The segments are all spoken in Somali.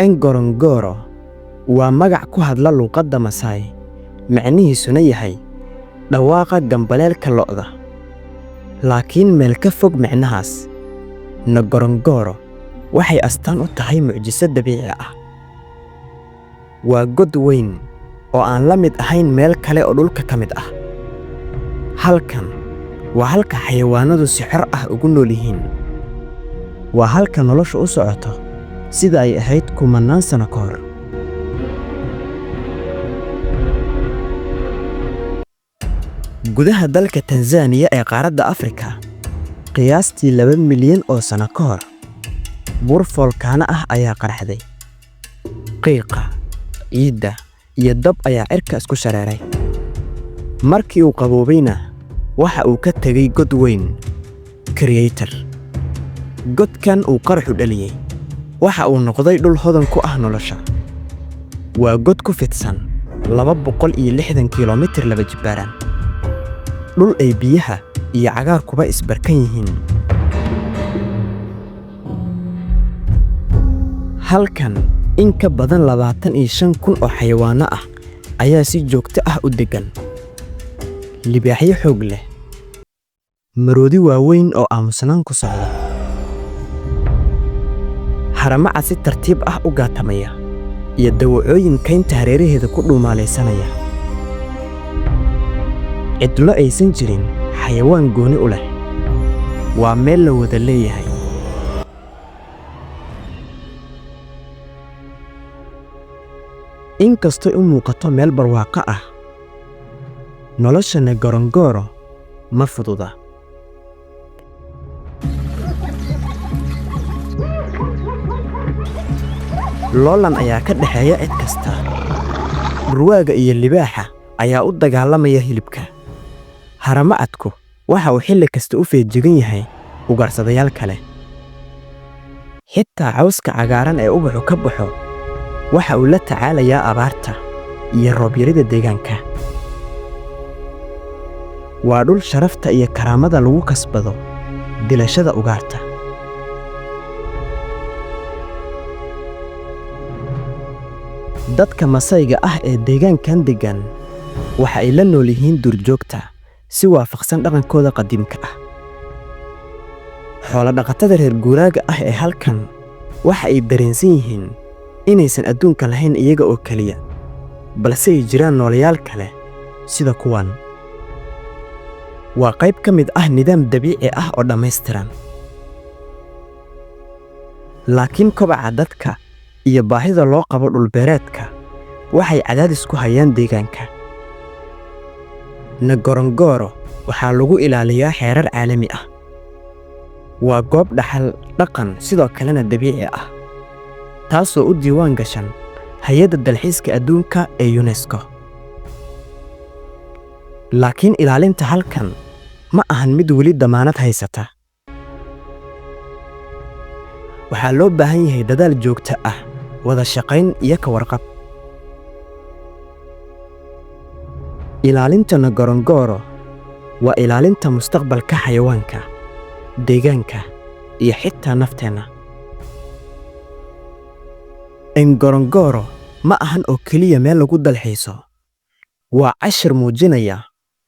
Ngorongoro waa magac ku hadla luqadda Maasai, macnihiisuna yahay dhawaaqa gambaleelka lo'da. Laakiin meel ka fog macnahaas, Ngorongoro waxay astaan u tahay mucjiso dabiici ah. Waa god weyn oo aan la mid ahayn meel kale oo dhulka ka mid ah. Halkan waa halka xayawaanadu si xor ah ugu nool yihiin. Waa halka noloshu u socoto sida ay ahayd kumanaan sano ka hor. Gudaha dalka Tanzania ee qaaradda Afrika, qiyaastii 2 milyan oo sano ka hor, buur foolkaano ah ayaa qarxday. Qiiqa, ciidda iyo dab ayaa cirka isku shareeray. Markii uu qaboobayna, waxa uu ka tegay god weyn, Crater. Godkan uu qarxu dhaliyay, waxa uu noqday dhul hodan ku ah nolosha. Waa god ku fidsan 260 kiiloomitir laba jibaaran. Dhul ay biyaha iyo cagaarkuba isbarkan yihiin. Halkan in ka badan 25,000 oo xayawaano ah ayaa si joogto ah u degan. Libaaxyo xoog leh, maroodi waaweyn oo aamusnaan ku socda, haramaha si tartiib ah u gaatamaya, iyo dawacooyin kaynta hareeraheeda ku dhuumaalaysanaya. Cidlo aysan jirin xayawaan gooni u leh. Waa meel la wada leeyahay. Inkastoo u muuqato meel barwaaqo ah, nolosha Ngorongoro ma fududa. Loolan ayaa ka dhaxeeya cid kasta. Dhurwaaga iyo libaaxa ayaa u dagaalamaya hilibka. Haramacadku waxa uu xilli kasta u feejigan yahay ugaarsadayaal kale. Xitaa cawska cagaaran ee ubaxu ka baxo waxa uu la tacaalayaa abaarta iyo roob yarida deegaanka. Waa dhul sharafta iyo karaamada lagu kasbado dilashada ugaarta. Dadka Maasai-ga ah ee deegaankan degan waxa ay la nool yihiin duurjoogta si waafaqsan dhaqankooda qadiimka ah. Xoolo dhaqatada reer guuraaga ah ee halkan waxa ay dareensan yihiin inaysan adduunka lahayn iyaga oo kaliya, balse ay jiraan noolayaal kale sida kuwan. Waa qayb ka mid ah nidaam dabiici ah oo dhammaystiran. Laakiin kobaca dadka iyo baahida loo qabo dhulbeereedka waxay cadaadis ku hayaan deegaanka. Ngorongoro waxaa lagu ilaaliyaa xeerar caalami ah. Waa goob dhaxal dhaqan sidoo kalena dabiici ah, taasoo u diiwaan gashan hay'adda dalxiiska adduunka ee UNESCO. Laakiin ilaalinta halkan ma ahan mid weli damaanad haysata. Waxaa loo baahan yahay dadaal joogto ah, wada shaqayn iyo ka warqab. Ilaalinta Ngorongoro waa ilaalinta mustaqbalka xayawaanka, deegaanka iyo xitaa nafteena. Ngorongoro ma ahan oo keliya meel lagu dalxiiso. Waa cashir muujinaya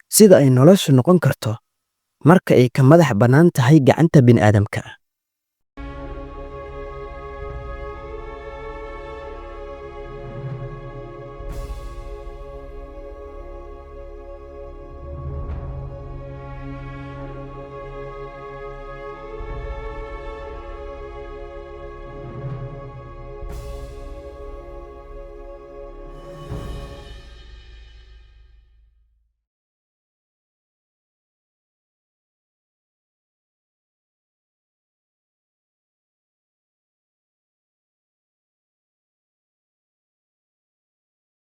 sida ay noloshu noqon karto marka ay ka madax bannaan tahay gacanta bini'aadamka.